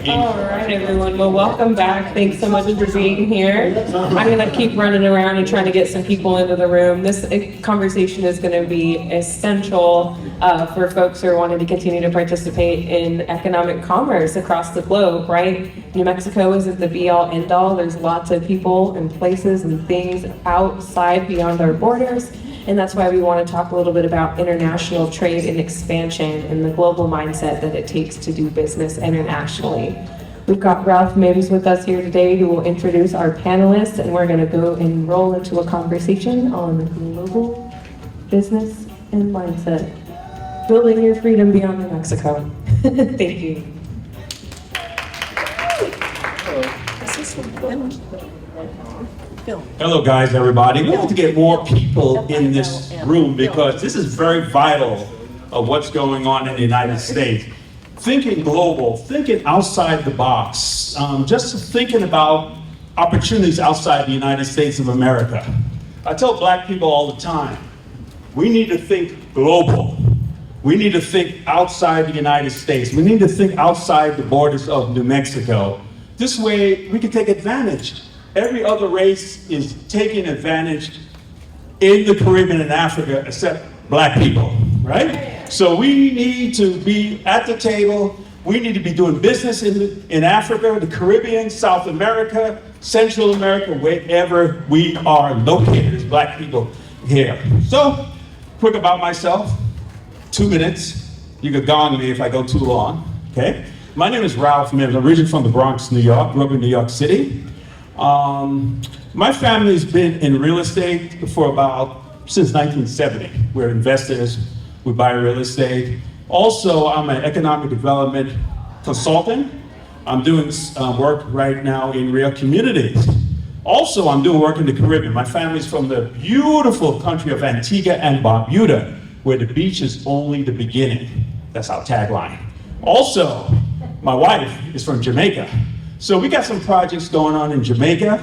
All right, everyone. Well, welcome back. Thanks so much for being here. I'm going to keep running around and trying to get some people into the room. This conversation is going to be essential for folks who are wanting to continue to participate in economic commerce across the globe, right? New Mexico isn't the be-all, end-all. There's lots of people and places and things outside beyond our borders. And that's why we want to talk a little bit about international trade and expansion and the global mindset that it takes to do business internationally. We've got R.Mims with us here today who will introduce our panelists, and we're going to go and roll into a conversation on global business and mindset. Building your freedom beyond New Mexico. Thank you. Hello guys, everybody. We have to get more people in this room because this is very vital of what's going on in the United States. Thinking global, thinking outside the box, just thinking about opportunities outside the United States of America. I tell black people all the time, we need to think global. We need to think outside the United States. We need to think outside the borders of New Mexico. This way we can take advantage. Every other race is taking advantage in the Caribbean and Africa except black people, right? So we need to be at the table. We need to be doing business in Africa, the Caribbean, South America, Central America, wherever we are located as black people here. So, quick about myself, 2 minutes. You could gong me if I go too long, okay? My name is R.Mims. I'm originally from the Bronx, New York, grew up in New York City. My family's been in real estate since 1970. We're investors, we buy real estate. Also, I'm an economic development consultant. I'm doing work right now in real communities. Also, I'm doing work in the Caribbean. My family's from the beautiful country of Antigua and Barbuda, where the beach is only the beginning. That's our tagline. Also, my wife is from Jamaica. So we got some projects going on in Jamaica.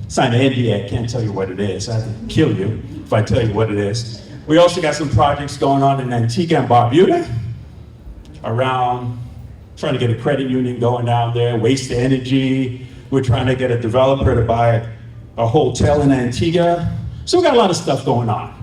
Signed an NDA, I can't tell you what it is. I have to kill you if I tell you what it is. We also got some projects going on in Antigua and Barbuda, around trying to get a credit union going down there, waste energy. We're trying to get a developer to buy a hotel in Antigua. So we got a lot of stuff going on.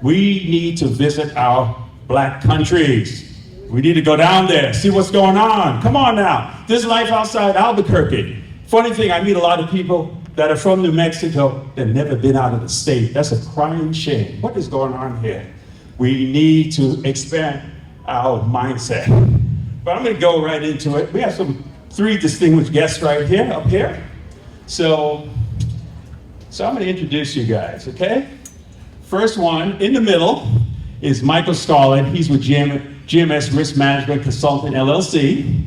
We need to visit our black countries. We need to go down there, see what's going on. Come on now. There's life outside Albuquerque. Funny thing, I meet a lot of people that are from New Mexico that have never been out of the state. That's a crying shame. What is going on here? We need to expand our mindset. But I'm gonna go right into it. We have three distinguished guests right here, up here. So I'm gonna introduce you guys, okay? First one, in the middle, is Michael Scarlett. He's with GMS Risk Management Consultant, LLC.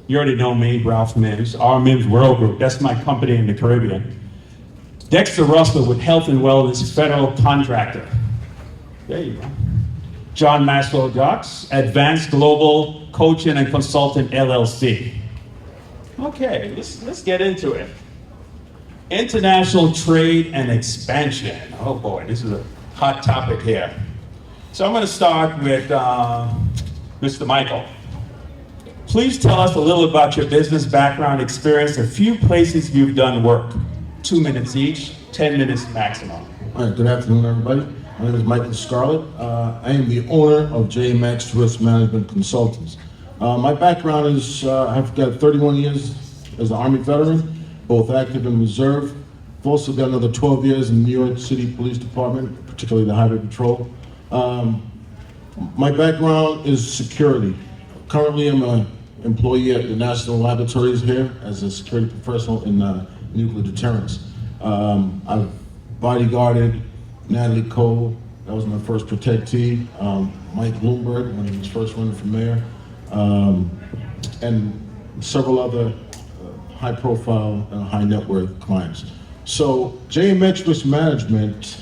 You already know me, R.Mims, R.Mims World Group. That's my company in the Caribbean. Dexter Russell with Health and Wellness Federal Contractor. There you go. John Maxwell Jaques, Advanced Global Coaching and Consultant, LLC. Okay, let's get into it. International trade and expansion. Oh boy, this is a hot topic here. So I'm going to start with Mr. Michael. Please tell us a little about your business background, experience, a few places you've done work. 2 minutes each, 10 minutes maximum. All right, good afternoon, everybody. My name is Michael Scarlett. I am the owner of JMX Risk Management Consultants. My background is, I've got 31 years as an Army veteran, both active and reserve. I've also got another 12 years in the New York City Police Department, particularly the Highway Patrol. My background is security. Currently, I'm an employee at the National Laboratories here as a security professional in nuclear deterrence. I've bodyguarded Natalie Cole, that was my first protectee, Mike Bloomberg when he was first running for mayor, and several other high-profile and high-net-worth clients. So JMX Risk Management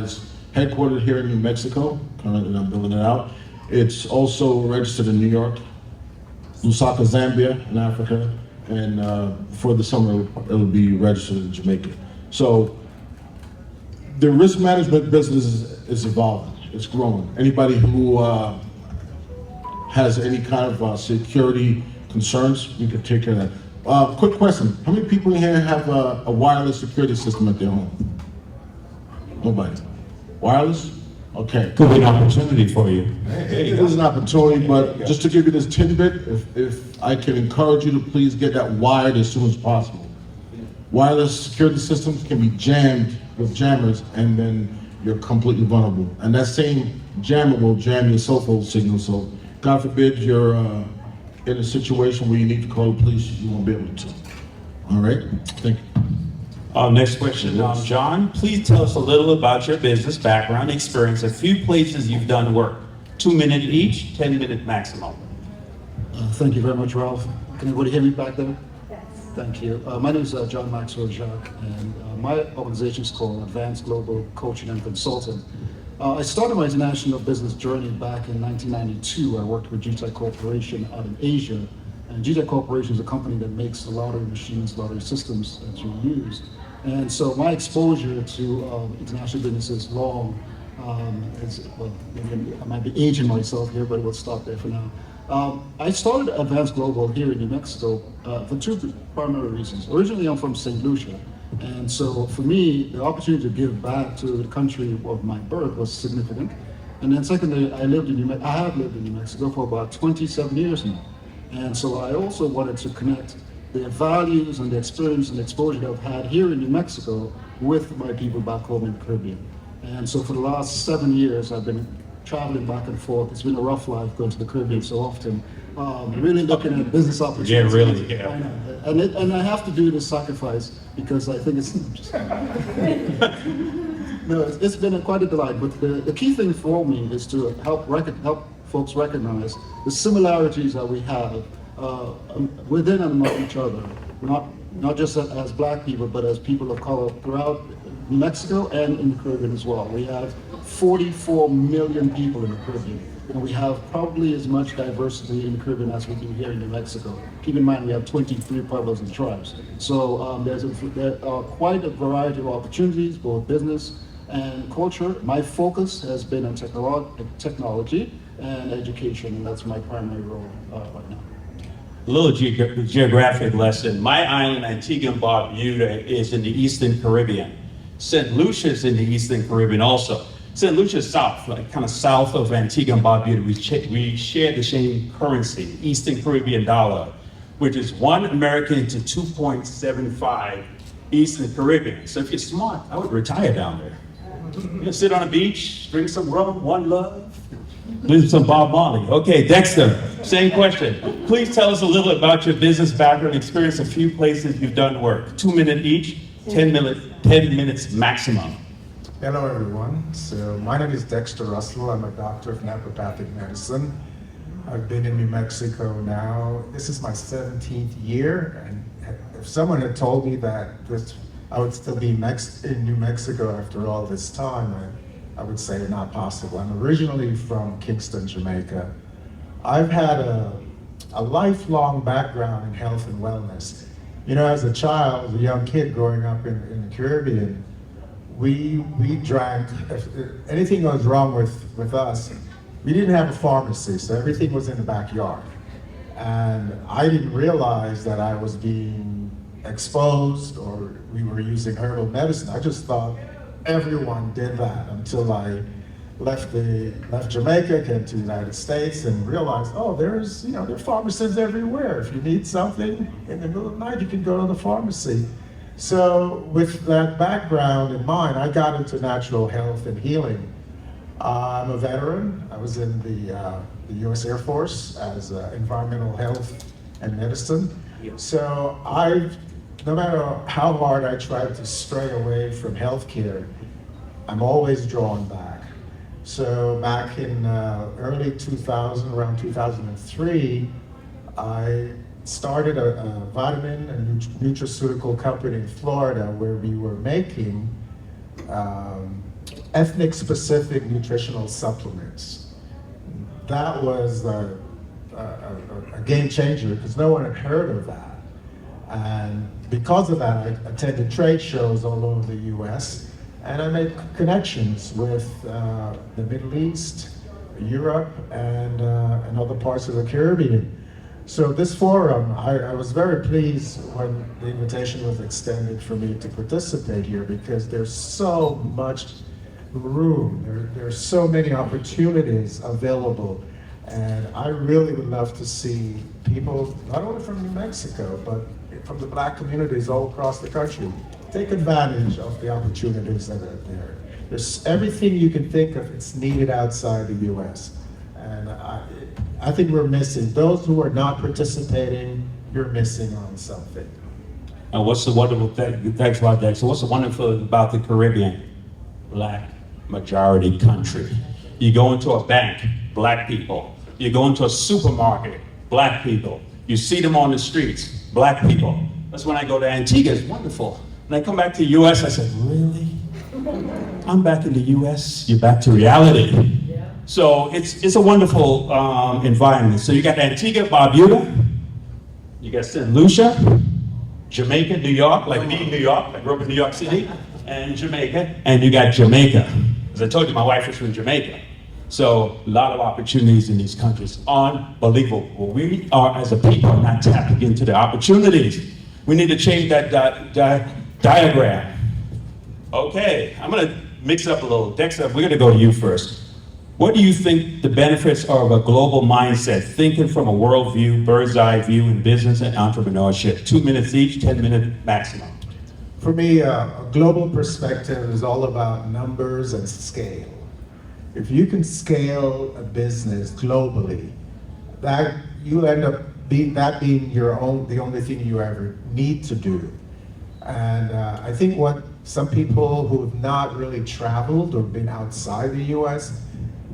is headquartered here in New Mexico. Currently, I'm building it out. It's also registered in New York, Lusaka, Zambia, in Africa, and before the summer, it'll be registered in Jamaica. So the risk management business is evolving. It's growing. Anybody who has any kind of security concerns, we could take care of that. Quick question, how many people in here have a wireless security system at their home? Nobody. Wireless? Okay. Could be an opportunity for you. It is an opportunity, but just to give you this tidbit, if I can encourage you to please get that wired as soon as possible. Wireless security systems can be jammed with jammers, and then you're completely vulnerable. And that same jammer will jam your cell phone signal, so God forbid you're in a situation where you need to call the police, you won't be able to. All right, thank you. Next question, John, please tell us a little about your business background, experience, a few places you've done work. 2 minutes each, 10-minute maximum. Thank you very much, Ralph. Can everybody hear me back there? Yes. Thank you. My name is John Maxwell, Jaques, and my organization is called Advanced Global Coaching and Consulting. I started my international business journey back in 1992. I worked with Jaques Corporation out in Asia. And Jaques Corporation is a company that makes the lottery machines, lottery systems that you use. And so my exposure to international business is long. Maybe I might be aging myself here, but we'll stop there for now. I started Advanced Global here in New Mexico for two primary reasons. Originally, I'm from St. Lucia. And so for me, the opportunity to give back to the country of my birth was significant. And then secondly, I have lived in New Mexico for about 27 years now. And so I also wanted to connect the values and the experience and exposure that I've had here in New Mexico with my people back home in the Caribbean. And so for the last 7 years, I've been traveling back and forth. It's been a rough life going to the Caribbean so often. Really looking at business opportunities. Yeah, really, yeah. I know. And I have to do this sacrifice because I think it's no, it's been quite a delight. But the key thing for me is to help folks recognize the similarities that we have within and among each other, not just as Black people, but as people of color throughout New Mexico and in the Caribbean as well. We have 44 million people in the Caribbean, and we have probably as much diversity in the Caribbean as we do here in New Mexico. Keep in mind we have 23 pueblos and tribes. So there are quite a variety of opportunities, both business and culture. My focus has been on technology and education, and that's my primary role right now. A little geographic lesson. My island, Antigua and Barbuda, is in the Eastern Caribbean. St. Lucia is in the Eastern Caribbean also. St. Lucia is south, like kind of south of Antigua and Barbuda. We share the same currency, Eastern Caribbean dollar, which is 1 American to 2.75 Eastern Caribbean. So if you're smart, I would retire down there. You know, sit on a beach, drink some rum, one love. Listen to some Bob Marley. Okay, Dexter, same question. Please tell us a little about your business background, experience, a few places you've done work. 2 minutes each, 10 minutes maximum. Hello, everyone. So my name is Dexter Russell. I'm a doctor of naturopathic medicine. I've been in New Mexico now. This is my 17th year, and if someone had told me that I would still be in New Mexico after all this time, I would say not possible. I'm originally from Kingston, Jamaica. I've had a lifelong background in health and wellness. You know, as a child, a young kid growing up in the Caribbean, we drank, if anything was wrong with us, we didn't have a pharmacy, so everything was in the backyard. And I didn't realize that I was being exposed or we were using herbal medicine. I just thought everyone did that until I left Jamaica, came to the United States, and realized, oh, there are pharmacies everywhere. If you need something in the middle of the night, you can go to the pharmacy. So with that background in mind, I got into natural health and healing. I'm a veteran. I was in the U.S. Air Force as environmental health and medicine. So no matter how hard I tried to stray away from healthcare, I'm always drawn back. So back in early 2000, around 2003, I started a vitamin and nutraceutical company in Florida where we were making ethnic-specific nutritional supplements. That was a game changer because no one had heard of that. And because of that, I attended trade shows all over the US, and I made connections with the Middle East, Europe, and other parts of the Caribbean. So this forum, I was very pleased when the invitation was extended for me to participate here because there's so much room, there's so many opportunities available. And I really would love to see people, not only from New Mexico, but from the Black communities all across the country, take advantage of the opportunities that are there. There's everything you can think of, it's needed outside the US. And I think we're missing. Those who are not participating, you're missing on something. And what's the wonderful thing, thanks a lot, Dexter. What's the wonderful about the Caribbean? Black majority country. You go into a bank, Black people. You go into a supermarket, Black people. You see them on the streets, Black people. That's when I go to Antigua, it's wonderful. When I come back to the US, I said, really? I'm back in the US, you're back to reality. So it's a wonderful environment. So you got Antigua, Barbuda, you got St. Lucia, Jamaica, New York, like me, New York. I grew up in New York City, and Jamaica, and you got Jamaica. As I told you, my wife is from Jamaica. So a lot of opportunities in these countries. Unbelievable. We are, as a people, not tapping into the opportunities. We need to change that diagram. Okay, I'm gonna mix it up a little. Dexter, we're gonna go to you first. What do you think the benefits are of a global mindset, thinking from a worldview, bird's eye view in business and entrepreneurship? 2 minutes each, 10-minute maximum. For me, a global perspective is all about numbers and scale. If you can scale a business globally, that you end up being the only thing you ever need to do. And I think what some people who have not really traveled or been outside the US,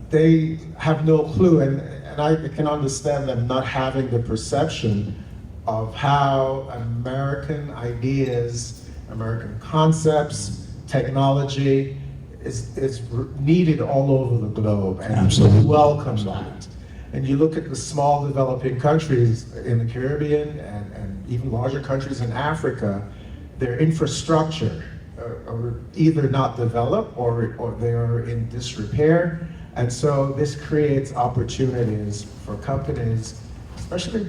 they have no clue, and I can understand them not having the perception of how American ideas, American concepts, technology is needed all over the globe, and Absolutely. welcome that. And you look at the small developing countries in the Caribbean and even larger countries in Africa, their infrastructure are either not developed or they are in disrepair. And so this creates opportunities for companies, especially,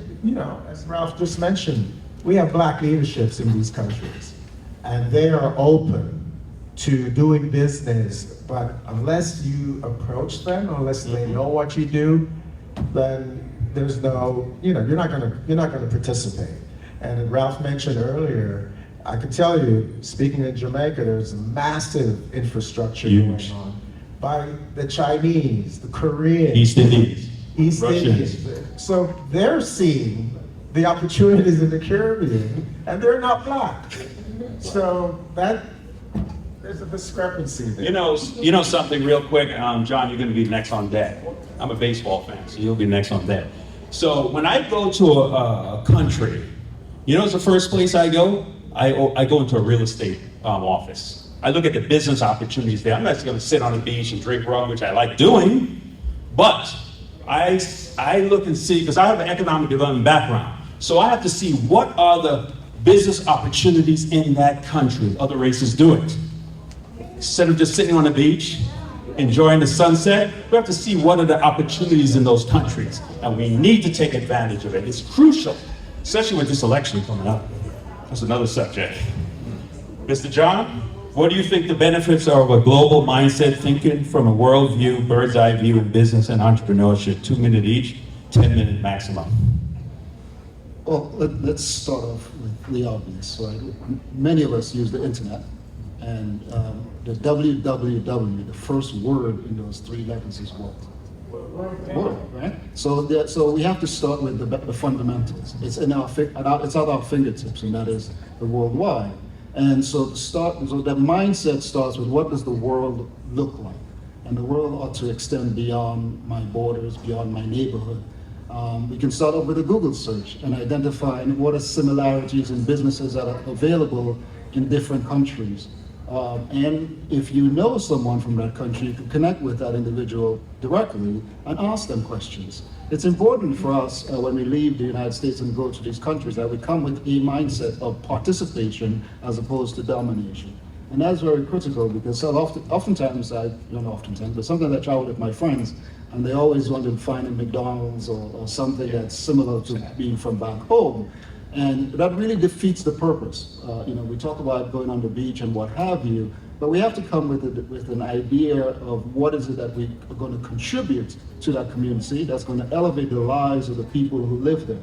as Ralph just mentioned, we have Black leaderships in these countries, and they are open to doing business, but unless you approach them, unless they know what you do, then there's no, you're not gonna participate. And Ralph mentioned earlier, I can tell you, speaking in Jamaica, there's massive infrastructure Huge. going on by the Chinese, the Koreans, East Indies, East Russians. Indies. So they're seeing the opportunities in the Caribbean, and they're not Black. So there's a discrepancy there. You know something real quick, John, you're gonna be next on deck. I'm a baseball fan, so you'll be next on deck. So when I go to a country, it's the first place I go? I go into a real estate office. I look at the business opportunities there. I'm not just gonna sit on the beach and drink rum, which I like doing, but I look and see, because I have an economic development background, so I have to see what are the business opportunities in that country. Other races do it. Instead of just sitting on the beach, enjoying the sunset, we have to see what are the opportunities in those countries. And we need to take advantage of it. It's crucial, especially with this election coming up. That's another subject. Mr. John, what do you think the benefits are of a global mindset, thinking from a worldview, bird's eye view in business and entrepreneurship? 2 minutes each, 10-minute maximum. Well, let's start off with the obvious, right? Many of us use the internet, and the www, the first word in those 3 letters is what? Word, right? So we have to start with the fundamentals. It's at our fingertips, and that is the worldwide. And so the mindset starts with, what does the world look like? And the world ought to extend beyond my borders, beyond my neighborhood. We can start off with a Google search and identifying what are similarities in businesses that are available in different countries. And if you know someone from that country, you can connect with that individual directly and ask them questions. It's important for us when we leave the United States and go to these countries that we come with a mindset of participation as opposed to domination. And that's very critical, because oftentimes, but sometimes I travel with my friends, and they always want to find a McDonald's or something that's similar to being from back home. And that really defeats the purpose. We talk about going on the beach and what have you, but we have to come with an idea of what is it that we are going to contribute to that community that's going to elevate the lives of the people who live there.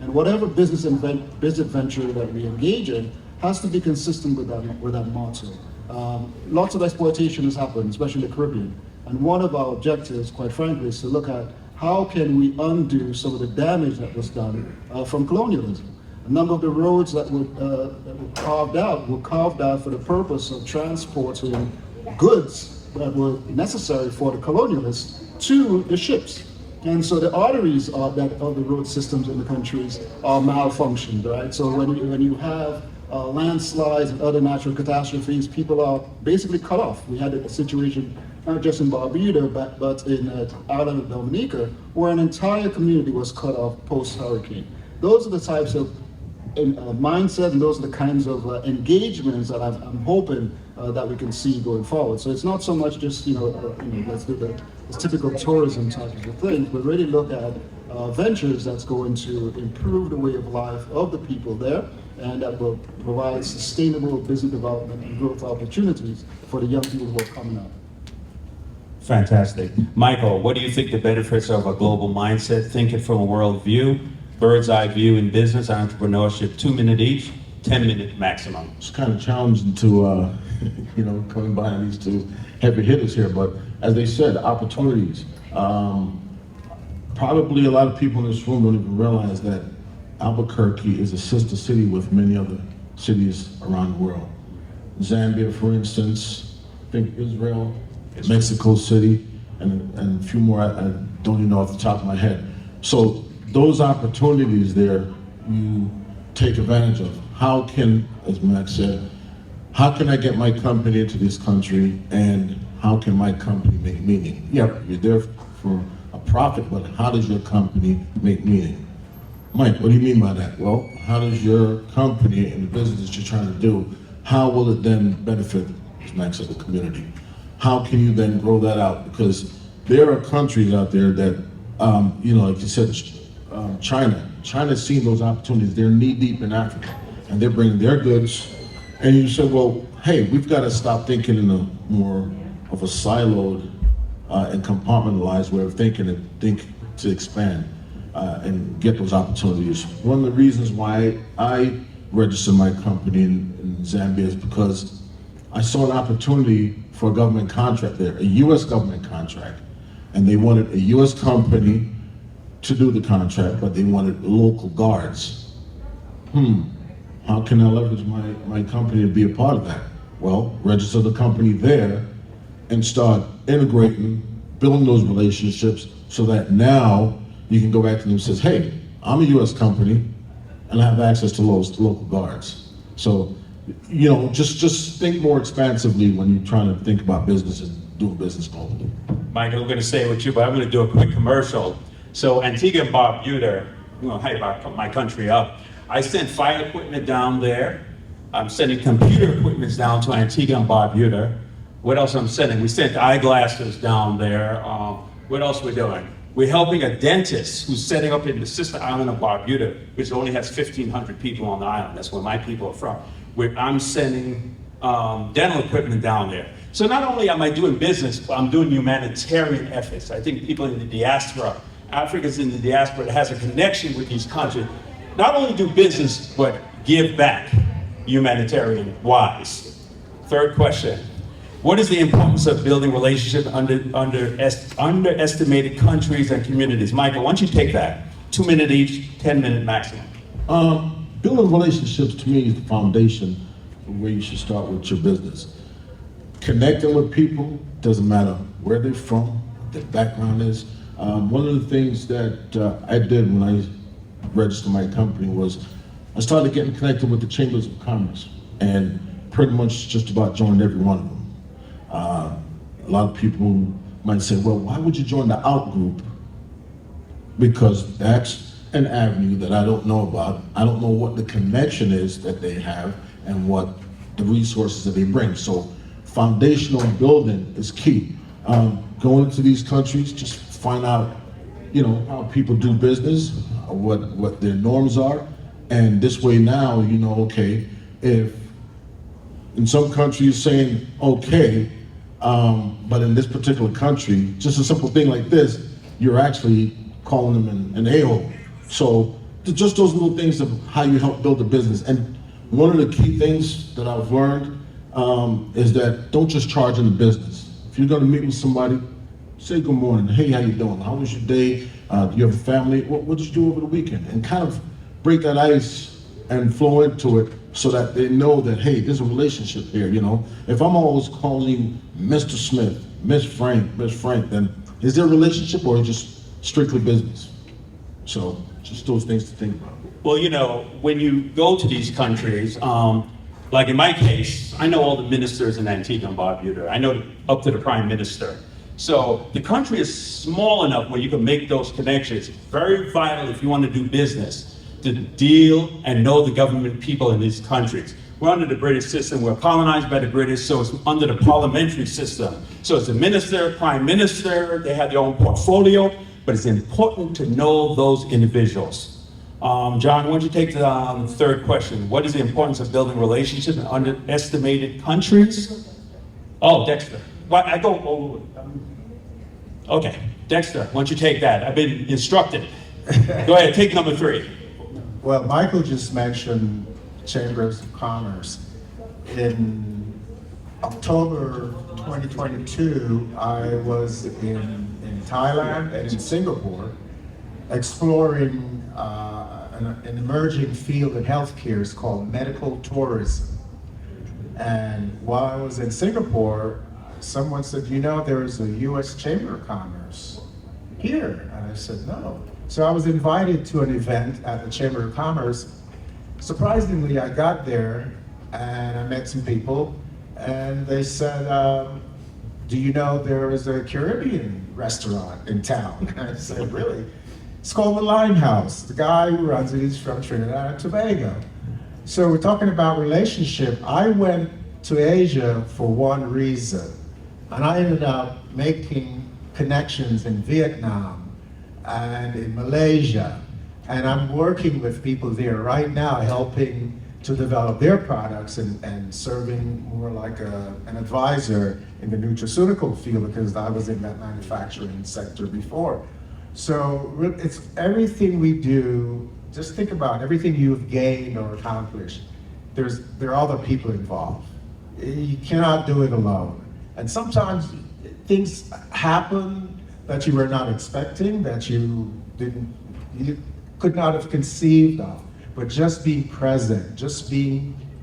And whatever business venture that we engage in has to be consistent with that motto. Lots of exploitation has happened, especially in the Caribbean. And one of our objectives, quite frankly, is to look at how can we undo some of the damage that was done from colonialism. A number of the roads that were carved out for the purpose of transporting goods that were necessary for the colonialists to the ships. And so the arteries of the road systems in the countries are malfunctioned, right? So when you have landslides and other natural catastrophes, people are basically cut off. We had a situation not just in Barbuda, but in island of Dominica, where an entire community was cut off post-hurricane. Those are the types of mindset, and those are the kinds of engagements that I'm hoping that we can see going forward. So it's not so much just let's do the typical tourism type of thing, but really look at ventures that's going to improve the way of life of the people there, and that will provide sustainable business development and growth opportunities for the young people who are coming up. Fantastic. Michael, what do you think the benefits of a global mindset, thinking from a world view, bird's eye view in business, entrepreneurship, 2 minute each, 10-minute maximum? It's kind of challenging to, coming by these two heavy hitters here, but as they said, opportunities. Probably a lot of people in this room don't even realize that Albuquerque is a sister city with many other cities around the world. Zambia, for instance, I think Israel, Mexico City, and a few more I don't even know off the top of my head. So those opportunities there, you take advantage of. How can, as Max said, how can I get my company into this country, and how can my company make meaning? Yep, you're there for a profit, but how does your company make meaning? Mike, what do you mean by that? Well, how does your company and the business that you're trying to do, how will it then benefit, as Max said, the community? How can you then grow that out? Because there are countries out there that, like you said, China's seen those opportunities. They're knee deep in Africa, and they're bringing their goods. And you said, well, hey, we've got to stop thinking in a more of a siloed and compartmentalized way of thinking, and think to expand and get those opportunities. One of the reasons why I registered my company in Zambia is because I saw an opportunity for a government contract there, a U.S. government contract, and they wanted a U.S. company to do the contract, but they wanted local guards. How can I leverage my company to be a part of that? Well, register the company there and start integrating, building those relationships so that now you can go back to them and say, hey, I'm a U.S. company and I have access to those local guards. So, just think more expansively when you're trying to think about business and doing business globally. Michael, I'm going to stay with you, but I'm going to do a quick commercial. So Antigua and Barbuda, hype my country up. I sent fire equipment down there. I'm sending computer equipment down to Antigua and Barbuda. What else I'm sending? We sent eyeglasses down there. What else we're doing? We're helping a dentist who's setting up in the sister island of Barbuda, which only has 1,500 people on the island. That's where my people are from. I'm sending dental equipment down there. So not only am I doing business, but I'm doing humanitarian efforts. I think people in the diaspora, Africans in the diaspora that has a connection with these countries, not only do business, but give back humanitarian-wise. Third question. What is the importance of building relationships underestimated countries and communities? Michael, why don't you take that? 2 minute each, 10-minute maximum. Building relationships to me is the foundation of where you should start with your business. Connecting with people, doesn't matter where they're from, what their background is. One of the things that I did when I registered my company was I started getting connected with the chambers of commerce, and pretty much just about joined every one of them. A lot of people might say, well, why would you join the out group? Because that's an avenue that I don't know about. I don't know what the connection is that they have and what the resources that they bring. So foundational building is key. going into these countries, just find out, how people do business, what their norms are, and this way now, okay, if in some countries saying okay, but in this particular country, just a simple thing like this, you're actually calling them an a-hole. So just those little things of how you help build a business. And one of the key things that I've learned is that don't just charge in the business. If you're gonna meet with somebody, say good morning, hey, how you doing? How was your day? Do you have a family? What did you do over the weekend? And kind of break that ice and flow into it so that they know that, hey, there's a relationship here, If I'm always calling you Mr. Smith, Miss Frank, then is there a relationship or just strictly business? So just those things to think about. Well, when you go to these countries, like in my case, I know all the ministers in Antigua and Barbuda. I know up to the prime minister. So the country is small enough where you can make those connections. Very vital if you want to do business, to deal and know the government people in these countries. We're under the British system. We're colonized by the British, so it's under the parliamentary system. So it's a minister, prime minister, they have their own portfolio, but it's important to know those individuals. John, why don't you take the third question? What is the importance of building relationships in underestimated countries? Oh, Dexter. I go, okay, Dexter, why don't you take that? I've been instructed. Go ahead, take number 3. Well, Michael just mentioned Chambers of Commerce. In October 2022, I was in Thailand and in Singapore exploring an emerging field in healthcare. It's called medical tourism. And while I was in Singapore, someone said, there is a U.S. Chamber of Commerce here. And I said, no. So I was invited to an event at the Chamber of Commerce. Surprisingly, I got there and I met some people and they said, do you know there is a Caribbean restaurant in town? And I said, really? It's called the Limehouse. The guy who runs it is from Trinidad and Tobago. So we're talking about relationship. I went to Asia for one reason, and I ended up making connections in Vietnam and in Malaysia. And I'm working with people there right now, helping to develop their products and serving more like an advisor in the nutraceutical field because I was in that manufacturing sector before. So it's everything we do, just think about everything you've gained or accomplished. There are other people involved. You cannot do it alone. And sometimes things happen that you were not expecting, that you could not have conceived of. But just being present,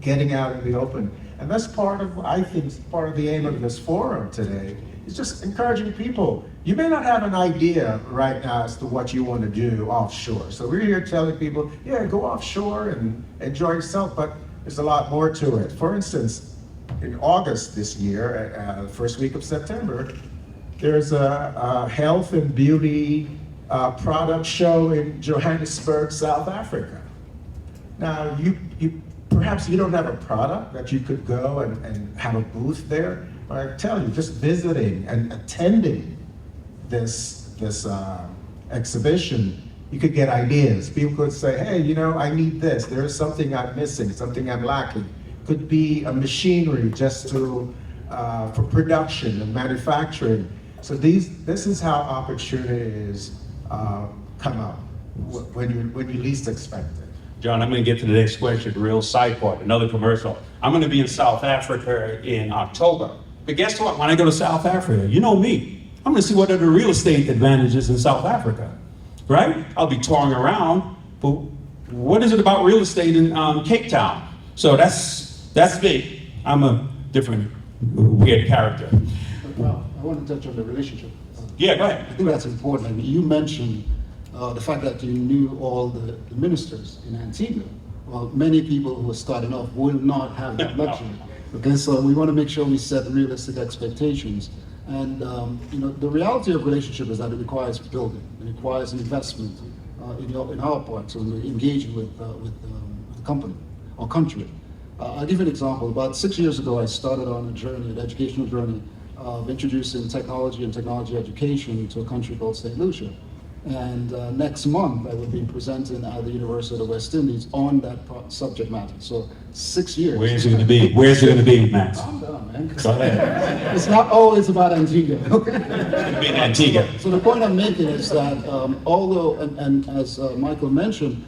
getting out in the open. And that's part of the aim of this forum today, is just encouraging people. You may not have an idea right now as to what you want to do offshore. So we're here telling people, yeah, go offshore and enjoy yourself, but there's a lot more to it. For instance, in August this year, first week of September, there's a health and beauty product show in Johannesburg, South Africa. Now, perhaps you don't have a product that you could go and have a booth there, but I tell you, just visiting and attending this exhibition, you could get ideas. People could say, hey, I need this. There's something I'm missing, something I'm lacking. Could be a machinery just for production and manufacturing. So this is how opportunities come up when you least expect it. John, I'm going to get to the next question, real side part, another commercial. I'm going to be in South Africa in October. But guess what? When I go to South Africa, you know me, I'm going to see what are the real estate advantages in South Africa, right? I'll be touring around, but what is it about real estate in Cape Town? So that's me. I'm a different, weird character. Well, I want to touch on the relationship. Yeah, go ahead. I think that's important. I mean, you mentioned the fact that you knew all the ministers in Antigua. Well, many people who are starting off will not have that luxury. Okay, so we want to make sure we set realistic expectations. And the reality of relationship is that it requires building. It requires an investment in our part, so we're engaging with the company or country. I'll give you an example. About 6 years ago, I started on a journey, an educational journey, of introducing technology and technology education to a country called St. Lucia. And next month, I will be presenting at the University of the West Indies on that subject matter. So 6 years. Where's it going to be? Where's it going to be, Max? Calm down, man. Go ahead. It's not always about Antigua, okay? It's be in Antigua. So the point I'm making is that although, and as Michael mentioned,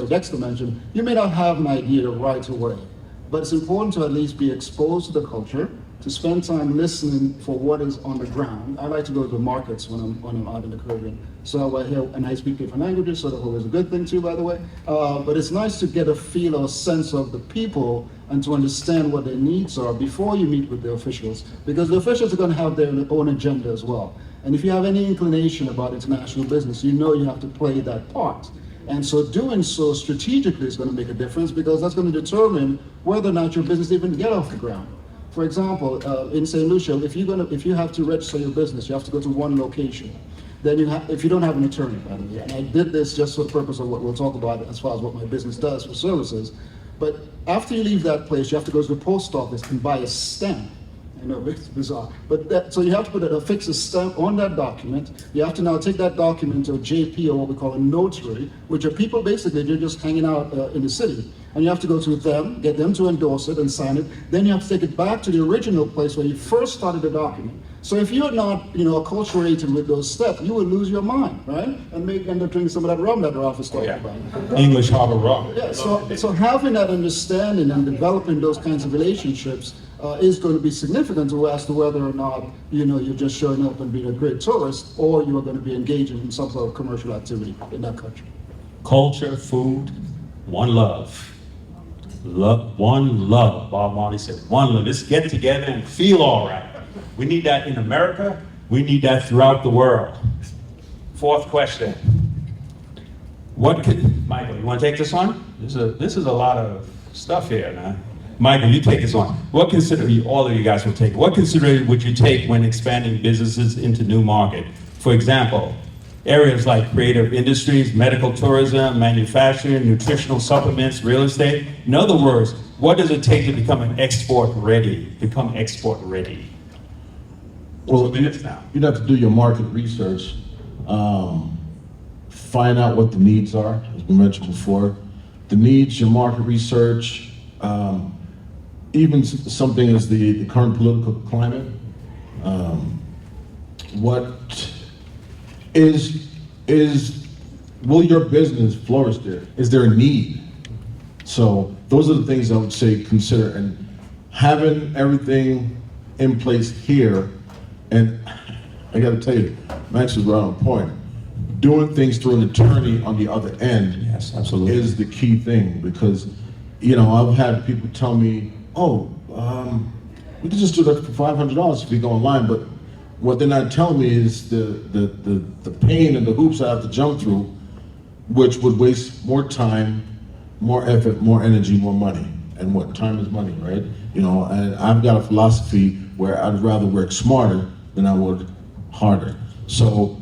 Dexter mentioned, you may not have an idea right away, but it's important to at least be exposed to the culture, to spend time listening for what is on the ground. I like to go to the markets when I'm out in the Caribbean. So I hear, and I speak different languages, so that's always a good thing too, by the way. But it's nice to get a feel or a sense of the people and to understand what their needs are before you meet with the officials, because the officials are going to have their own agenda as well. And if you have any inclination about international business, you know you have to play that part. And so doing so strategically is going to make a difference, because that's going to determine whether or not your business even get off the ground. For example, in St. Lucia, if you have to register your business, you have to go to one location. Then if you don't have an attorney, by the way, and I did this just for the purpose of what we'll talk about as far as what my business does for services. But after you leave that place, you have to go to the post office and buy a stamp. I know, it's bizarre. But so you have to affix a stamp on that document. You have to now take that document to a JP, or what we call a notary, which are people basically, they're just hanging out in the city. And you have to go to them, get them to endorse it and sign it. Then you have to take it back to the original place where you first started the document. So if you're not, acculturated with those steps, you will lose your mind, right? And may end up drinking some of that rum that Ralph is talking about. English Harbor rum. Yeah, so having that understanding and developing those kinds of relationships is going to be significant as to whether or not, you're just showing up and being a great tourist, or you are going to be engaging in some sort of commercial activity in that country. Culture, food, one love. One love. Bob Marley said, one love. Let's get together and feel all right. We need that in America. We need that throughout the world. Fourth question. Michael, you want to take this one? This is a lot of stuff here, man. Michael, you take this one. All of you guys will take. What consideration would you take when expanding businesses into new market? For example, areas like creative industries, medical tourism, manufacturing, nutritional supplements, real estate. In other words, what does it take to become export ready? Well, minutes now. you'd have to do your market research, find out what the needs are, as we mentioned before. The needs, your market research, even something as the current political climate. Will your business flourish there? Is there a need? So those are the things I would say consider, and having everything in place here. And I got to tell you, Max is right on point. Doing things through an attorney on the other end, Yes, absolutely. is the key thing, because I've had people tell me, we can just do that for $500 if we go online, but what they're not telling me is the pain and the hoops I have to jump through, which would waste more time, more effort, more energy, more money. And what time is money, right? And I've got a philosophy where I'd rather work smarter than I would harder. So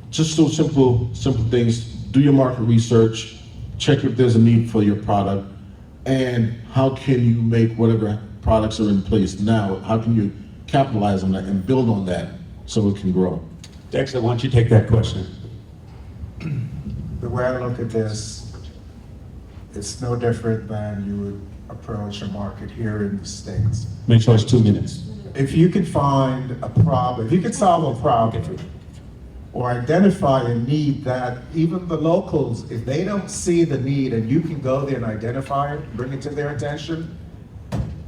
just those simple things. Do your market research, check if there's a need for your product, and how can you make whatever products are in place now, how can you capitalize on that and build on that so it can grow? Dexter, why don't you take that question? The way I look at this, it's no different than you would approach a market here in the States. Make sure it's 2 minutes. If you could find a problem, if you could solve a problem or identify a need that even the locals, if they don't see the need and you can go there and identify it, bring it to their attention,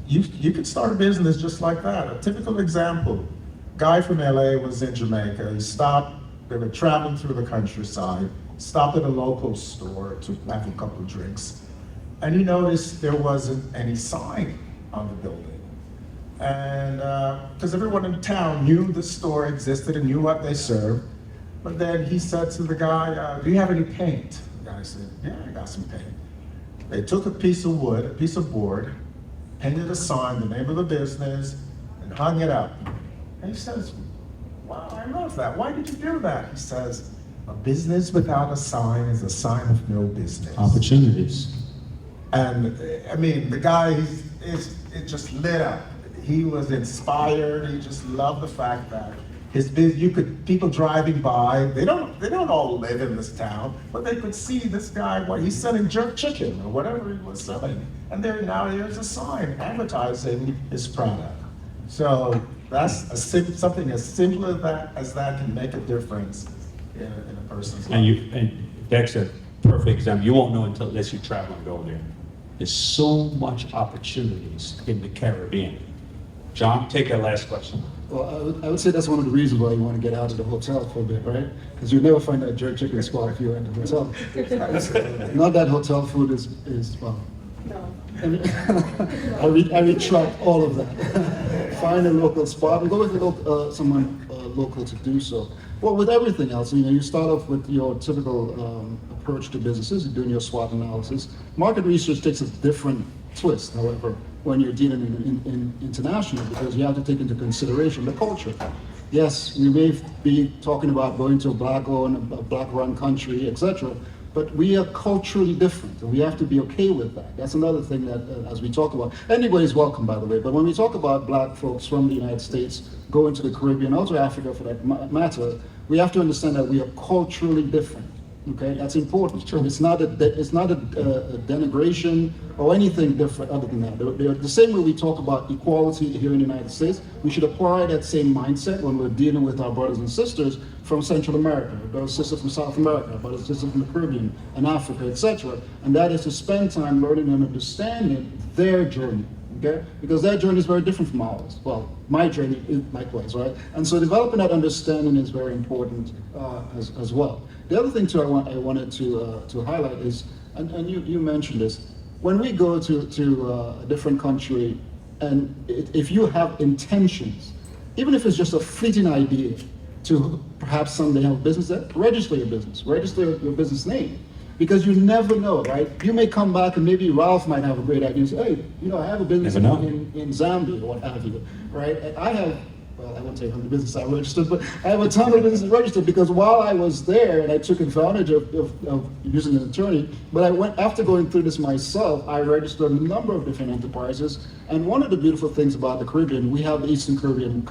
you could start a business just like that. A typical example, guy from LA was in Jamaica. They were traveling through the countryside, stopped at a local store to have a couple of drinks, and he noticed there wasn't any sign on the building. And because everyone in town knew the store existed and knew what they served, but then he said to the guy, do you have any paint? The guy said, yeah, I got some paint. They took a piece of wood, a piece of board, painted a sign, the name of the business, and hung it up. And he says, wow, I love that. Why did you do that? He says, a business without a sign is a sign of no business. Opportunities. And I mean, the guy, it just lit up. he was inspired. He just loved the fact that people driving by, they don't all live in this town, but they could see this guy, he's selling jerk chicken or whatever he was selling. And there's a sign advertising his product. So that's something as simple as that can make a difference in a person's life. And Dexter, perfect example. You won't know unless you travel and go there. There's so much opportunities in the Caribbean. John, take that last question. Well, I would say that's one of the reasons why you want to get out of the hotel for a bit, right? Because you'll never find that jerk chicken spot if you're in the hotel. Not that hotel food is well. No. I retract all of that. Find a local spot and go with someone local to do so. Well, with everything else, you start off with your typical approach to businesses, you're doing your SWOT analysis. Market research takes a different twist, however, when you're dealing in international, because you have to take into consideration the culture. Yes, we may be talking about going to a black-owned, a black-run country, etc., but we are culturally different, and we have to be okay with that. That's another thing that, as we talk about, anybody's welcome, by the way, but when we talk about black folks from the United States going to the Caribbean, or to Africa for that matter, we have to understand that we are culturally different. Okay, that's important. True. It's not a denigration or anything different other than that. They're the same way we talk about equality here in the United States. We should apply that same mindset when we're dealing with our brothers and sisters from Central America, our brothers and sisters from South America, our brothers and sisters from the Caribbean and Africa, etc. And that is to spend time learning and understanding their journey. Okay? Because their journey is very different from ours. Well, my journey is likewise, right? And so developing that understanding is very important as well. The other thing too I wanted to highlight is, and you mentioned this, when we go to a different country, and if you have intentions, even if it's just a fleeting idea to perhaps someday have a business there, register your business name. Because you never know, right? You may come back and maybe Ralph might have a great idea and say, hey, I have a business in Zambia or what have you, right? And I won't tell you how many businesses I registered, but I have a ton of businesses registered because while I was there and I took advantage of using an attorney, but after going through this myself, I registered a number of different enterprises. And one of the beautiful things about the Caribbean, we have the Eastern Caribbean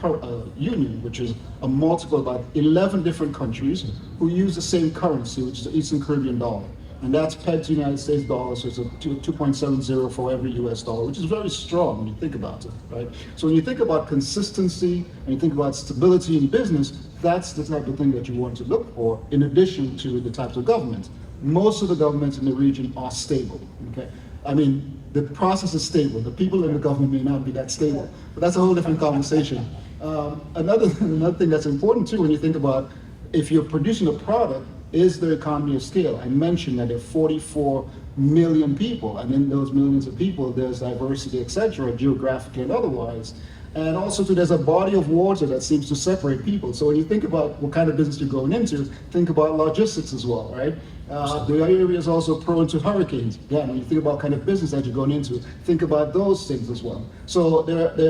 Union, which is a multiple of about 11 different countries who use the same currency, which is the Eastern Caribbean dollar. And that's pegged to United States dollars, so it's a 2.70 for every US dollar, which is very strong when you think about it, right? So when you think about consistency and you think about stability in business, that's the type of thing that you want to look for in addition to the types of governments. Most of the governments in the region are stable, okay? I mean, the process is stable. The people in the government may not be that stable, but that's a whole different conversation. Another thing that's important too when you think about if you're producing a product, is the economy of scale. I mentioned that there are 44 million people, and in those millions of people, there's diversity, etc., geographically and otherwise. And also, there's a body of water that seems to separate people. So when you think about what kind of business you're going into, think about logistics as well, right? The area is also prone to hurricanes. Again, when you think about kind of business that you're going into, think about those things as well. So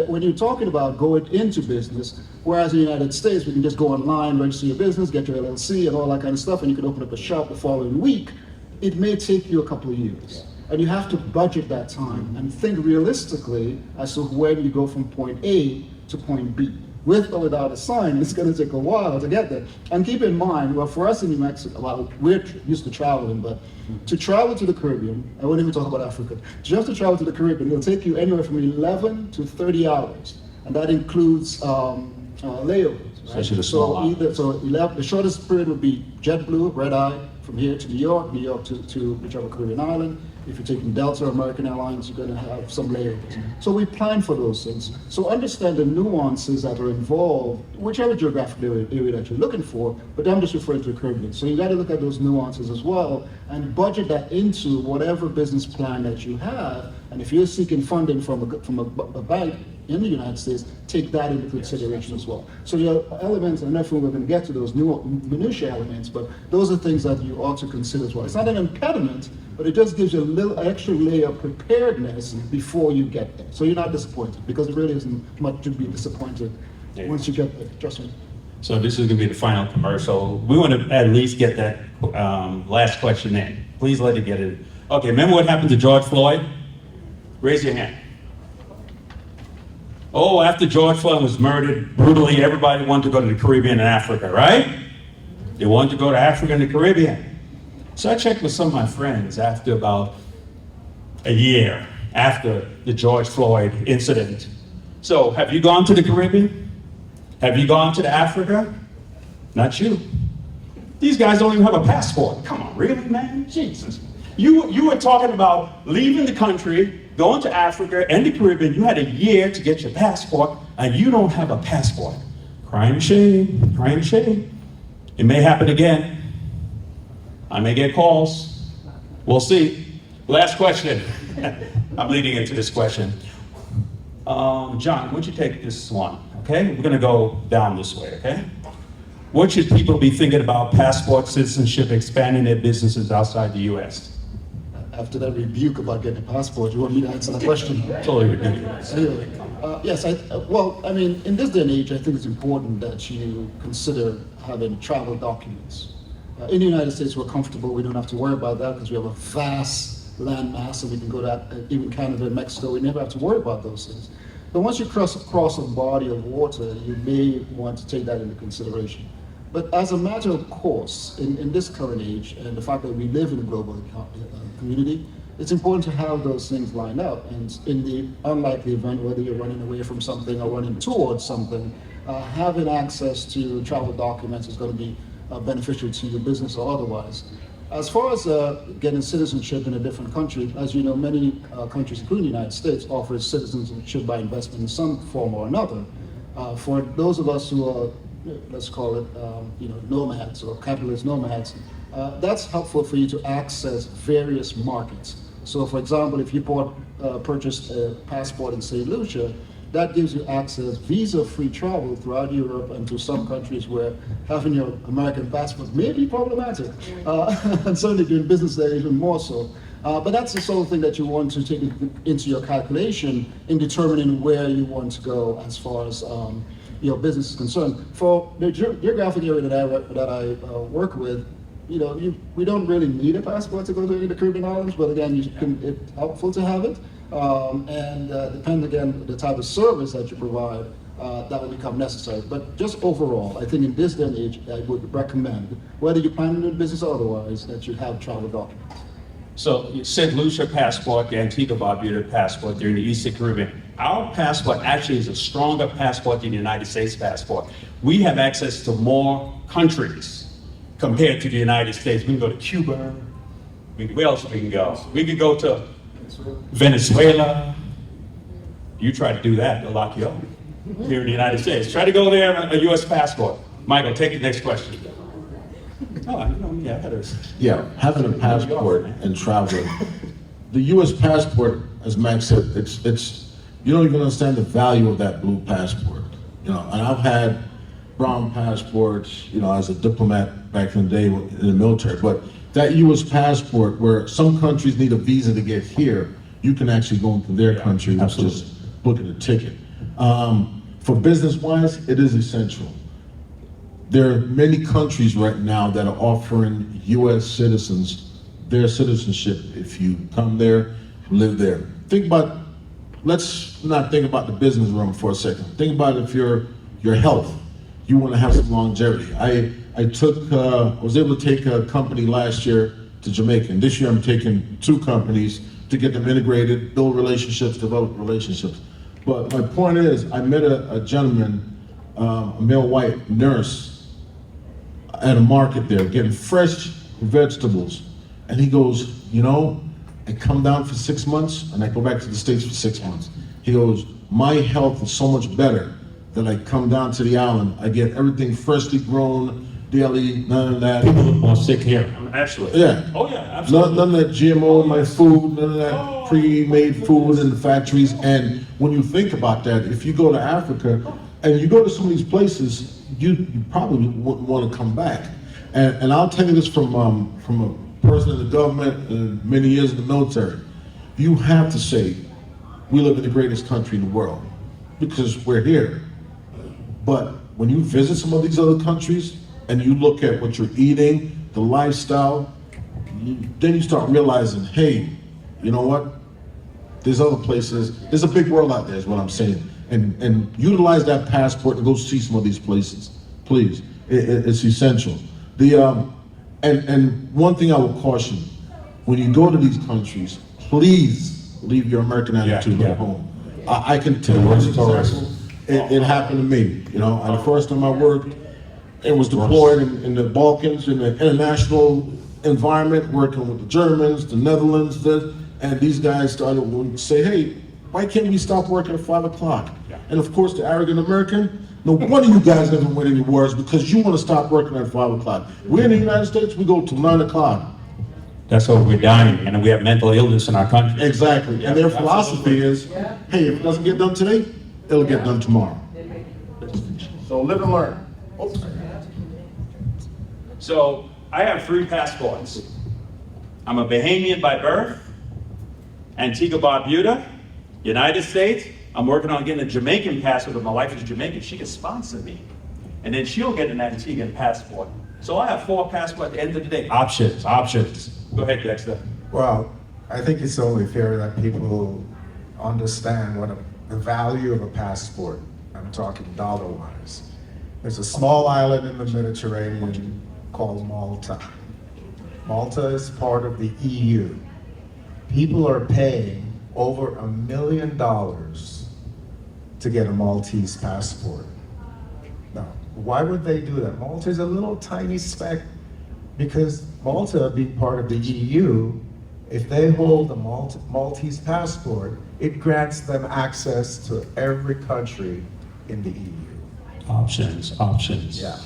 when you're talking about going into business, whereas in the United States, we can just go online, register your business, get your LLC and all that kind of stuff, and you can open up a shop the following week, it may take you a couple of years. And you have to budget that time and think realistically as to when you go from point A to point B. With or without a sign, it's going to take a while to get there. And keep in mind, well, for us in New Mexico, well, we're used to traveling, but to travel to the Caribbean, I won't even talk about Africa, just to travel to the Caribbean, it'll take you anywhere from 11 to 30 hours. And that includes layovers. Right? The shortest period would be JetBlue, red eye, from here to New York to whichever Caribbean island. If you're taking Delta or American Airlines, you're going to have some layovers. So we plan for those things. So understand the nuances that are involved, whichever geographic area that you're looking for, but I'm just referring to the Caribbean. So you got to look at those nuances as well and budget that into whatever business plan that you have. And if you're seeking funding from a bank in the United States, take that into consideration as well. So your elements, and therefore we're going to get to those minutiae elements, but those are things that you ought to consider as well. It's not an impediment, but it just gives you a little extra layer of preparedness before you get there. So you're not disappointed, because it really isn't much to be disappointed once you get there, trust me. So this is going to be the final commercial. We want to at least get that last question in. Please let it get it. Okay, remember what happened to George Floyd? Raise your hand. Oh, after George Floyd was murdered brutally, everybody wanted to go to the Caribbean and Africa, right? They wanted to go to Africa and the Caribbean. So I checked with some of my friends after about a year after the George Floyd incident. So, have you gone to the Caribbean? Have you gone to Africa? Not you. These guys don't even have a passport. Come on, really, man? Jesus. You were talking about leaving the country, going to Africa and the Caribbean. You had a year to get your passport, and you don't have a passport. Crying shame, crying shame. It may happen again. I may get calls. We'll see. Last question. I'm leading into this question. John, why don't you take this one, okay? We're gonna go down this way, okay? What should people be thinking about passport, citizenship, expanding their businesses outside the US? After that rebuke about getting a passport, you want me to answer that question? Totally ridiculous. Anyway, yes, well, I mean, in this day and age, I think it's important that you consider having travel documents. In the United States, we're comfortable. We don't have to worry about that because we have a vast landmass, and we can go to even Canada and Mexico. We never have to worry about those things. But once you cross a body of water, you may want to take that into consideration. But as a matter of course, in this current age, and the fact that we live in a global community, it's important to have those things lined up. And in the unlikely event, whether you're running away from something or running towards something, having access to travel documents is going to be beneficial to your business or otherwise. As far as getting citizenship in a different country, as you know, many countries, including the United States, offer citizenship by investment in some form or another. For those of us who are, let's call it, nomads or capitalist nomads, that's helpful for you to access various markets. So, for example, if you purchased a passport in St. Lucia, that gives you access, visa-free travel throughout Europe and to some countries where having your American passport may be problematic, and certainly doing business there even more so. But that's the sort of thing that you want to take into your calculation in determining where you want to go as far as your business is concerned. For the geographic area that I work with, we don't really need a passport to go to any of the Caribbean islands, but again, it's helpful to have it. And depending again on the type of service that you provide, that will become necessary. But just overall, I think in this day and age, I would recommend, whether you plan to do business or otherwise, that you have travel documents. So, St. Lucia passport, the Antigua Barbuda passport, they're in the Eastern Caribbean. Our passport actually is a stronger passport than the United States passport. We have access to more countries compared to the United States. We can go to Cuba. Where else we can go? We could go to Venezuela. You try to do that, they'll lock you up here in the United States. Try to go there on a U.S. passport. Michael, take the next question. Yeah, having a passport and traveling. The U.S. passport, as Max said, it's you don't even understand the value of that blue passport. And I've had brown passports, as a diplomat back in the day in the military. But that U.S. passport, where some countries need a visa to get here, you can actually go into their country and just book a ticket. For business-wise, it is essential. There are many countries right now that are offering U.S. citizens their citizenship if you come there, live there. Let's not think about the business realm for a second. Think about if your health, you want to have some longevity. I was able to take a company last year to Jamaica, and this year I'm taking 2 companies to get them integrated, build relationships, develop relationships. But my point is, I met a gentleman, a male white nurse, at a market there, getting fresh vegetables. And he goes, I come down for 6 months and I go back to the States for 6 months. He goes, my health is so much better that I come down to the island. I get everything freshly grown, daily, none of that. People look more sick here. Absolutely. Yeah. Oh, yeah, absolutely. None of that GMO in my food, none of that pre-made food in the factories. And when you think about that, if you go to Africa and you go to some of these places, you probably wouldn't want to come back. And I'll tell you this from a person in the government and many years in the military. You have to say, we live in the greatest country in the world because we're here. But when you visit some of these other countries and you look at what you're eating, the lifestyle, then you start realizing, hey, you know what? There's other places. There's a big world out there is what I'm saying. and utilize that passport to go see some of these places, please. It's essential. And one thing I will caution, when you go to these countries, please leave your American attitude at home. I can tell you, it happened to me, you know, and the first time I worked, it was deployed in the Balkans, in the international environment, working with the Germans, the Netherlands, and these guys started to say, hey, why can't we stop working at 5 o'clock? And of course, the arrogant American, no wonder you guys never win any wars, because you want to stop working at 5 o'clock. We're in the United States, we go till 9 o'clock. That's why we're dying, and we have mental illness in our country. Exactly, and their philosophy is, hey, if it doesn't get done today, it'll get done tomorrow. So live and learn. So I have 3 passports. I'm a Bahamian by birth, Antigua Barbuda, United States. I'm working on getting a Jamaican passport, but my wife is Jamaican. She can sponsor me. And then she'll get an Antiguan passport. So I have 4 passports at the end of the day. Options. Go ahead, Dexter. Well, I think it's only fair that people understand what the value of a passport. I'm talking dollar-wise. There's a small island in the Mediterranean called Malta. Malta is part of the EU. People are paying over $1 million to get a Maltese passport. Now, why would they do that? Malta is a little tiny speck, because Malta, being part of the EU, if they hold a Maltese passport, it grants them access to every country in the EU. Options. Yeah.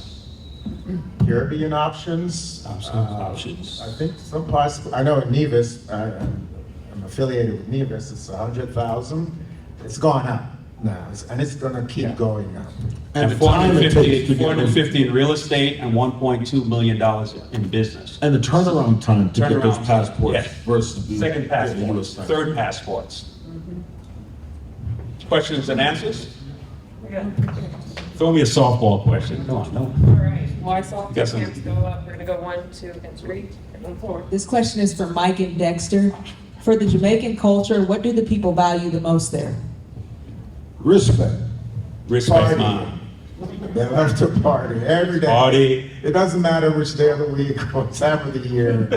Caribbean options. Options. I think some passports, I know in Nevis, I'm affiliated with Nevis, it's 100,000. It's gone up now, and it's gonna keep going up. And the time it takes to get 450 in real estate and $1.2 million in business. and the turnaround time to get those Turnaround. passports Yes. versus the Second passports, US. third passports. Questions and answers? Throw me a softball question. Come on, no. All right, well, I saw the Got some- hands go up. We're gonna go 1, 2, and 3, and 4. This question is for Mike and Dexter. For the Jamaican culture, what do the people value the most there? Respect. Respect, Party. mom. They love to party every day. Party. It doesn't matter which day of the week or time of the year.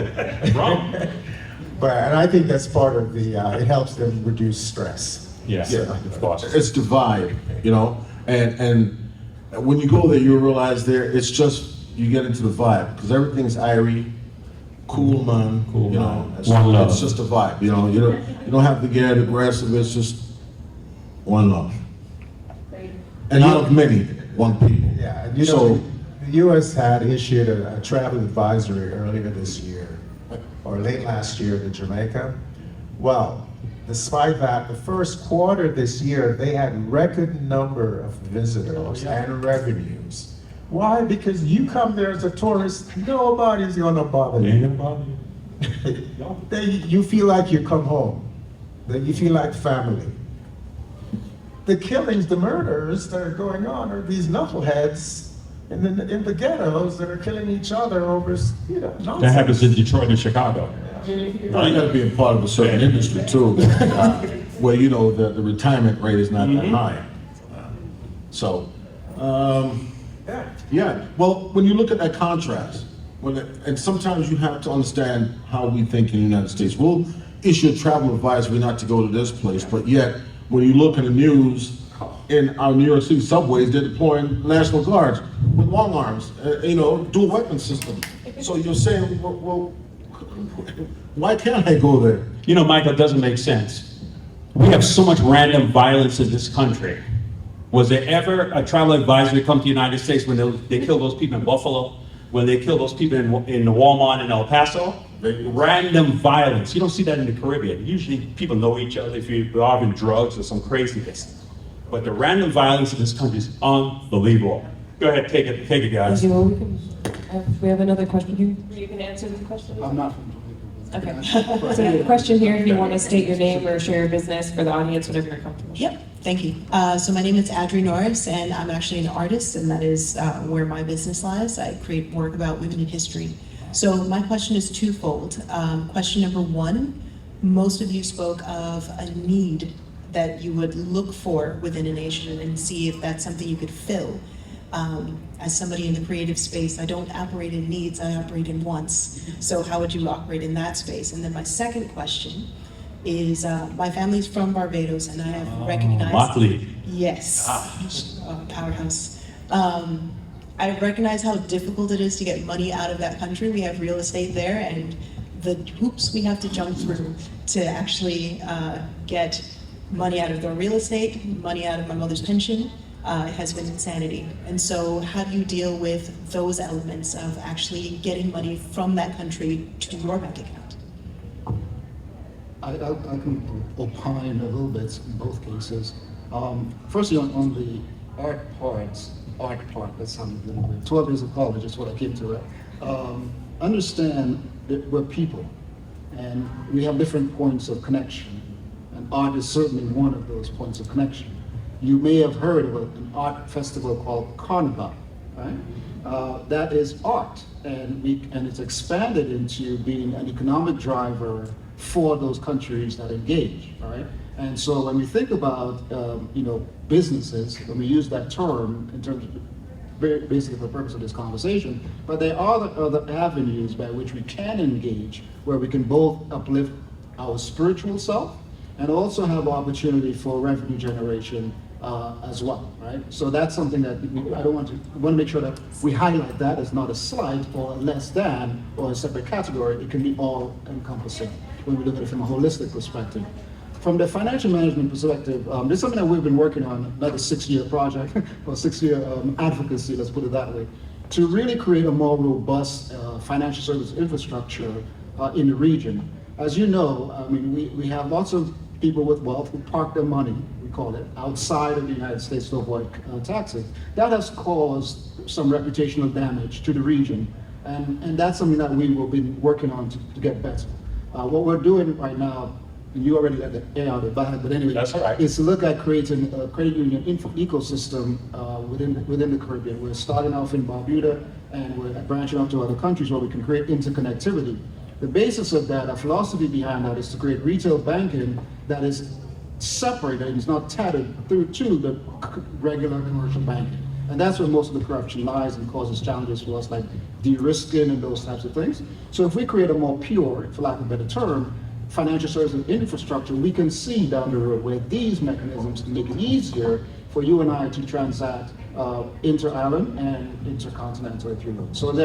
Wrong. And I think that's part of the, it helps them reduce stress. Yes, Yeah. of course. It's the vibe, you know, and when you go there, you realize it's just, you get into the vibe, because everything's irie, cool man, Cool you man. know. One love. It's just a vibe, you know. You don't have to get aggressive. It's just one love, and out of many, one people. Yeah, and you So- know, the U.S. had issued a travel advisory earlier this year, or late last year to Jamaica. Well, despite that, the first quarter this year, they had record number of visitors and revenues. Why? Because you come there as a tourist, nobody's gonna bother you. You feel like you come home, that you feel like family. The killings, the murders that are going on are these knuckleheads in the ghettos that are killing each other over, nonsense. That happens in Detroit and Chicago. You got to be a part of a certain industry too, where you know the retirement rate is not that high. So, yeah. Well, when you look at that contrast, and sometimes you have to understand how we think in the United States. We'll issue a travel advisory not to go to this place, but yet when you look in the news, in our New York City subways, they're deploying National Guards with long arms, dual weapon system. So you're saying, well, why can't I go there? You know, Michael, it doesn't make sense. We have so much random violence in this country. Was there ever a travel advisory come to the United States when they kill those people in Buffalo? When they kill those people in the Walmart in El Paso? Random violence. You don't see that in the Caribbean. Usually people know each other if you're involved in drugs or some craziness. But the random violence in this country is unbelievable. Go ahead, take it, guys. We have another question here. You can answer the question. I'm not from Okay. So the question here, if you want to state your name or share your business for the audience, whatever you're comfortable. Yep, thank you. So my name is Adri Norris, and I'm actually an artist, and that is where my business lies. I create work about women in history. So my question is twofold. Question number one, most of you spoke of a need that you would look for within a nation and see if that's something you could fill. As somebody in the creative space, I don't operate in needs, I operate in wants. So how would you operate in that space? And then my second question is, my family's from Barbados, and I have recognized— Motley. Yes, powerhouse. I recognize how difficult it is to get money out of that country. We have real estate there, and the hoops we have to jump through to actually get money out of their real estate, money out of my mother's pension, has been insanity. And so how do you deal with those elements of actually getting money from that country to your bank account? I can opine a little bit in both cases. Firstly, on the art part, that sounded really weird. 12 years of college is what I came to it. Understand that we're people, and we have different points of connection, and art is certainly one of those points of connection. You may have heard of an art festival called Carnival, right? That is art, and it's expanded into being an economic driver for those countries that engage, right? And so when we think about businesses, when we use that term in terms of basically for the purpose of this conversation, but there are other avenues by which we can engage, where we can both uplift our spiritual self and also have opportunity for revenue generation as well, right? So that's something that we want to make sure that we highlight that as not a slight or a less than or a separate category. It can be all encompassing when we look at it from a holistic perspective. From the financial management perspective, this is something that we've been working on, another 6-year project, or 6-year advocacy, let's put it that way, to really create a more robust financial service infrastructure in the region. As you know, I mean, we have lots of people with wealth who park their money, we call it, outside of the United States to avoid taxes. That has caused some reputational damage to the region, and that's something that we will be working on to get better. What we're doing right now, and you already let the air out of the bag, but anyway, That's all right. is to look at creating a credit union ecosystem within the Caribbean. We're starting off in Barbuda, and we're branching out to other countries where we can create interconnectivity. The basis of that, our philosophy behind that, is to create retail banking that is separated and is not tethered through to the regular commercial banking. And that's where most of the corruption lies and causes challenges for us, like de-risking and those types of things. So if we create a more pure, for lack of a better term, financial services infrastructure, we can see down the road where these mechanisms can make it easier for you and I to transact inter-island and intercontinental, if you will. So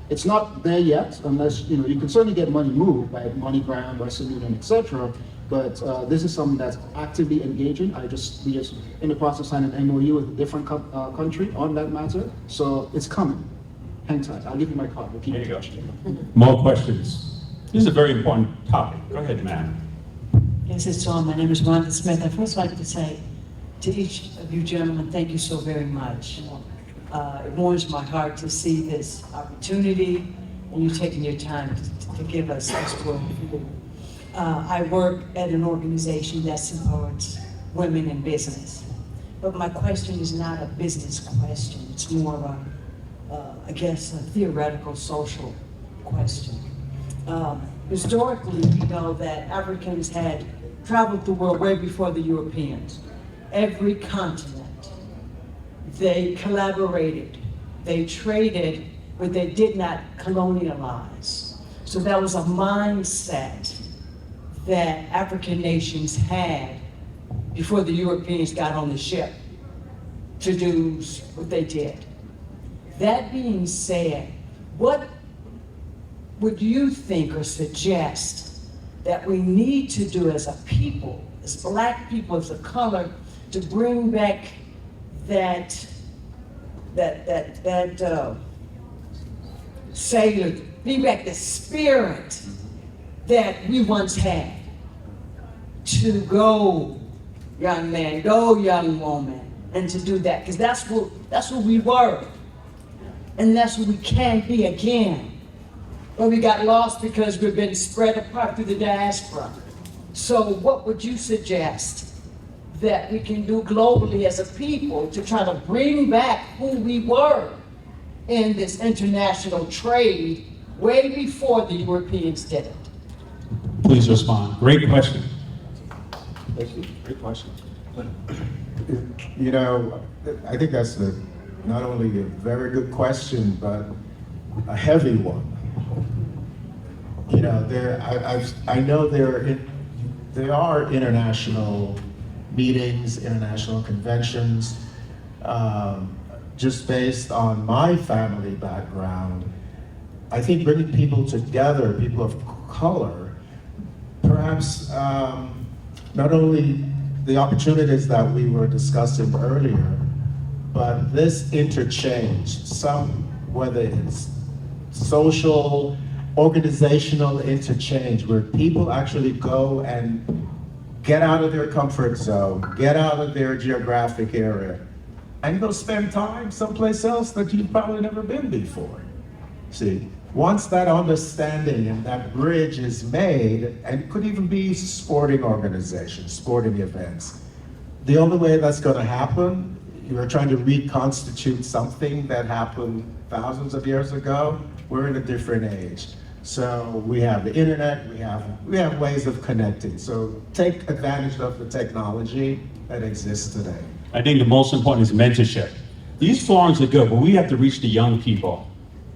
it's not there yet, unless, you can certainly get money moved by MoneyGram, Western Union, etc. But this is something that's actively engaging. We just in the process of signing an MOU with a different country on that matter. So it's coming. Hang tight. I'll give you my card. We'll keep There you in touch. go. More questions? This is a very important topic. Go ahead, ma'am. Yes, it's on. My name is Rhonda Smith. I'd first like to say to each of you gentlemen, thank you so very much. It warms my heart to see this opportunity and you taking your time to give us this work. I work at an organization that supports women in business. But my question is not a business question. It's more of a theoretical social question. Historically, we know that Africans had traveled the world way before the Europeans. Every continent. They collaborated, they traded, but they did not colonialize. So that was a mindset that African nations had before the Europeans got on the ship to do what they did. That being said, what would you think or suggest that we need to do as a people, as Black people, as a color, to bring back bring back the spirit that we once had, to go, young man, go, young woman, and to do that, because that's what we were, and that's what we can be again. But we got lost because we've been spread apart through the diaspora. So what would you suggest that we can do globally as a people to try to bring back who we were in this international trade way before the Europeans did it? Please respond. Great question. Thank you. Great question. You know, I think that's not only a very good question, but a heavy one. You know, I know there are international meetings, international conventions. Just based on my family background, I think bringing people together, people of color, perhaps not only the opportunities that we were discussing earlier, but this interchange, whether it's social, organizational interchange, where people actually go and get out of their comfort zone, get out of their geographic area, and go spend time someplace else that you've probably never been before. See, once that understanding and that bridge is made, and it could even be sporting organizations, sporting events, the only way that's going to happen, you're trying to reconstitute something that happened thousands of years ago. We're in a different age. So we have the internet, we have ways of connecting. So take advantage of the technology that exists today. I think the most important is mentorship. These forums are good, but we have to reach the young people.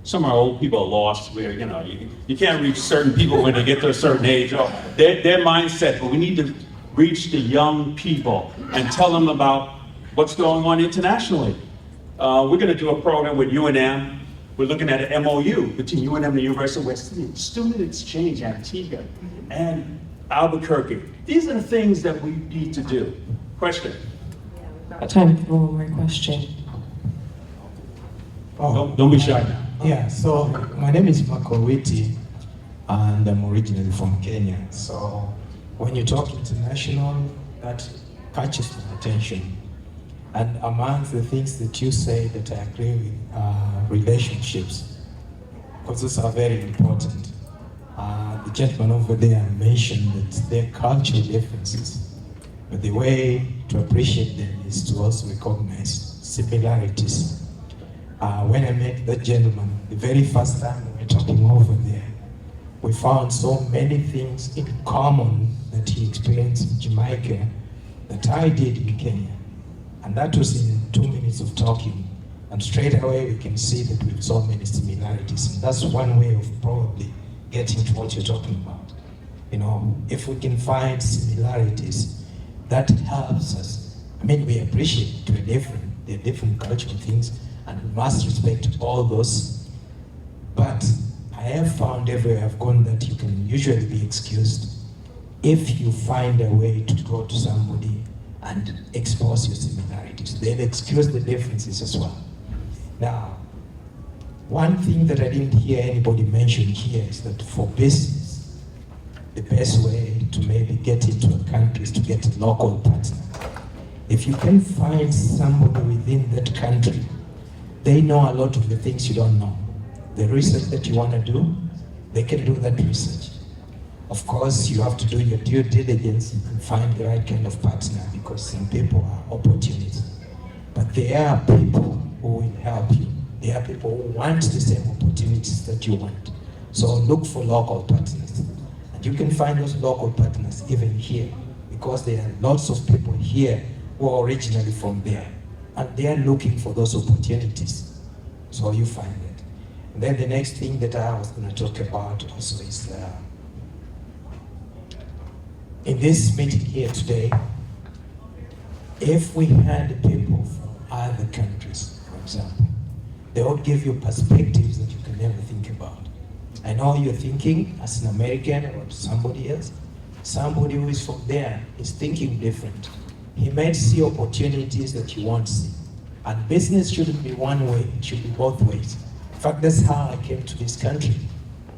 Some of our old people are lost. Where you can't reach certain people when they get to a certain age. Or their mindset, but we need to reach the young people and tell them about what's going on internationally. We're going to do a program with UNM. We're looking at an MOU between UNM and the University of West Indies, student exchange, Antigua, and Albuquerque. These are the things that we need to do. Question? Time for one more question. Don't be shy now. Yeah, so my name is Makowiti, and I'm originally from Kenya. So when you talk international, that catches my attention. And amongst the things that you say that I agree with are relationships, because those are very important. The gentleman over there mentioned that there are cultural differences, but the way to appreciate them is to also recognize similarities. When I met that gentleman, the very first time we were talking over there, we found so many things in common that he experienced in Jamaica that I did in Kenya. And that was in 2 minutes of talking. And straight away we can see that we have so many similarities. And that's one way of probably getting to what you're talking about. You know, if we can find similarities, that helps us. I mean, we appreciate they're different cultural things, and we must respect all those. But I have found everywhere I've gone that you can usually be excused if you find a way to go to somebody and expose your similarities. They'll excuse the differences as well. Now, one thing that I didn't hear anybody mention here is that for business, the best way to maybe get into a country is to get a local partner. If you can find somebody within that country, they know a lot of the things you don't know. The research that you want to do, they can do that research. Of course, you have to do your due diligence and find the right kind of partner, because some people are opportunists. But there are people who will help you. There are people who want the same opportunities that you want. So look for local partners. And you can find those local partners even here, because there are lots of people here who are originally from there. And they are looking for those opportunities. So you find it. And then the next thing that I was going to talk about also is in this meeting here today, if we had people from other countries, for example, they would give you perspectives that you can never think about. I know you're thinking as an American or somebody else. Somebody who is from there is thinking different. He might see opportunities that you won't see. And business shouldn't be one way, it should be both ways. In fact, that's how I came to this country.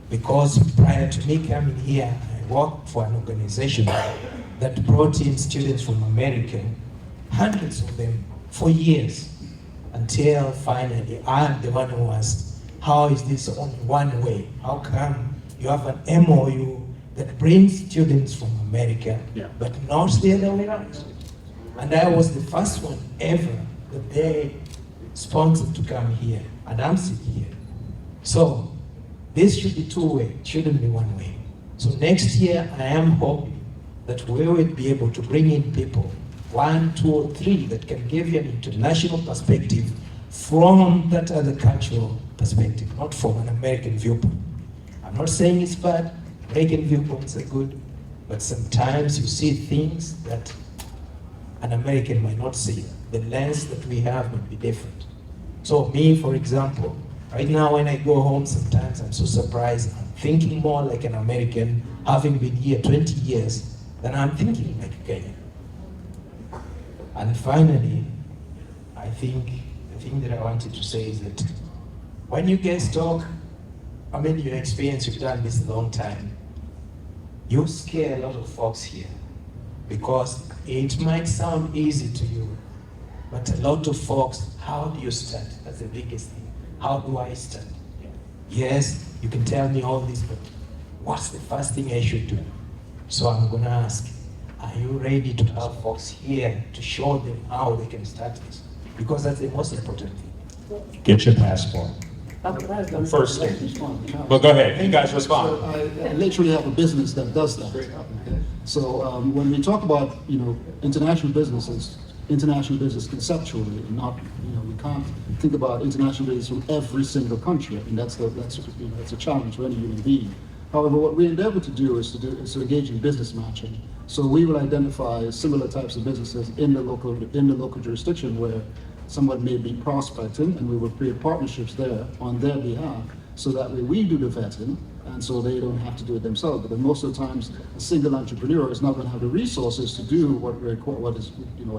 Because prior to me coming here, I worked for an organization that brought in students from America, hundreds of them, for years, until finally I'm the one who asked, how is this only one way? How come you have an MOU that brings students from America, but not the other way around? And I was the first one ever that they sponsored to come here, and I'm sitting here. So this should be two-way, it shouldn't be one way. So next year, I am hoping that we will be able to bring in people, 1, 2, or 3, that can give you an international perspective from that other cultural perspective, not from an American viewpoint. I'm not saying it's bad, American viewpoints are good, but sometimes you see things that an American might not see. The lens that we have might be different. So me, for example, right now when I go home, sometimes I'm so surprised. I'm thinking more like an American, having been here 20 years, than I'm thinking like a Kenyan. And finally, I think the thing that I wanted to say is that when you guys talk, I mean, your experience, you've done this a long time, you scare a lot of folks here because it might sound easy to you, but a lot of folks, how do you start? That's the biggest thing. How do I start? Yes, you can tell me all this, but what's the first thing I should do? So I'm gonna ask, are you ready to have folks here to show them how they can start this? Because that's the most important thing. Get your passport. First thing. But go ahead, you guys respond. So I literally have a business that does that. Okay? So when we talk about international business conceptually, not we can't think about international business from every single country. I mean that's a challenge for any human being. However, what we endeavor to do is to engage in business matching. So we will identify similar types of businesses in the local jurisdiction where someone may be prospecting, and we will create partnerships there on their behalf, so that way we do the vetting, and so they don't have to do it themselves. But most of the times, a single entrepreneur is not going to have the resources to do what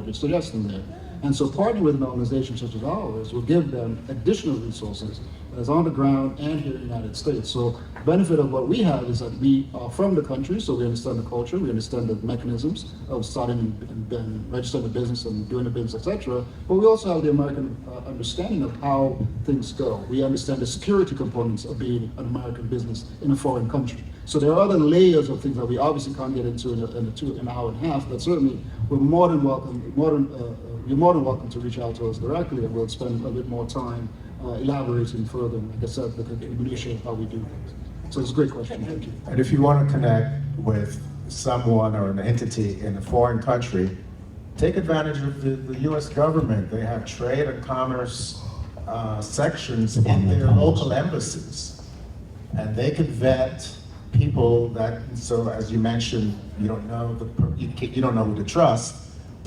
you're suggesting there. And so partnering with an organization such as ours will give them additional resources that's on the ground and here in the United States. So the benefit of what we have is that we are from the country, so we understand the culture, we understand the mechanisms of starting and registering a business and doing a business, etc. But we also have the American understanding of how things go. We understand the security components of being an American business in a foreign country. So there are other layers of things that we obviously can't get into in an hour and a half, but certainly we're more than welcome. You're more than welcome to reach out to us directly, and we'll spend a bit more time elaborating further, like I said, the minutiae of how we do things. So it's a great question, thank you. And if you want to connect with someone or an entity in a foreign country, take advantage of the U.S. government. They have trade and commerce sections in their local embassies, and they can vet people that. So as you mentioned, you don't know who to trust.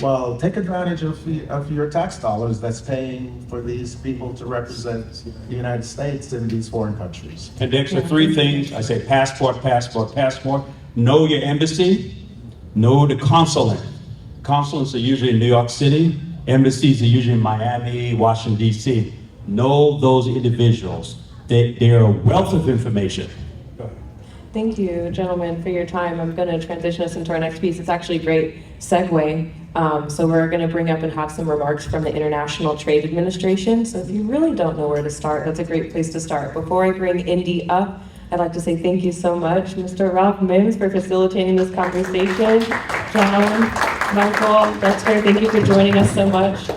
Well, take advantage of your tax dollars that's paying for these people to represent the United States in these foreign countries. And Dexter, 3 things. I say passport, passport, passport. Know your embassy. Know the consulate. Consulates are usually in New York City. Embassies are usually in Miami, Washington, D.C. Know those individuals. They're a wealth of information. Thank you, gentlemen, for your time. I'm going to transition us into our next piece. It's actually a great segue. So we're going to bring up and have some remarks from the International Trade Administration. So if you really don't know where to start, that's a great place to start. Before I bring Indy up, I'd like to say thank you so much, Mr. R.Mims, for facilitating this conversation. John, Michael, Dexter, thank you for joining us so much.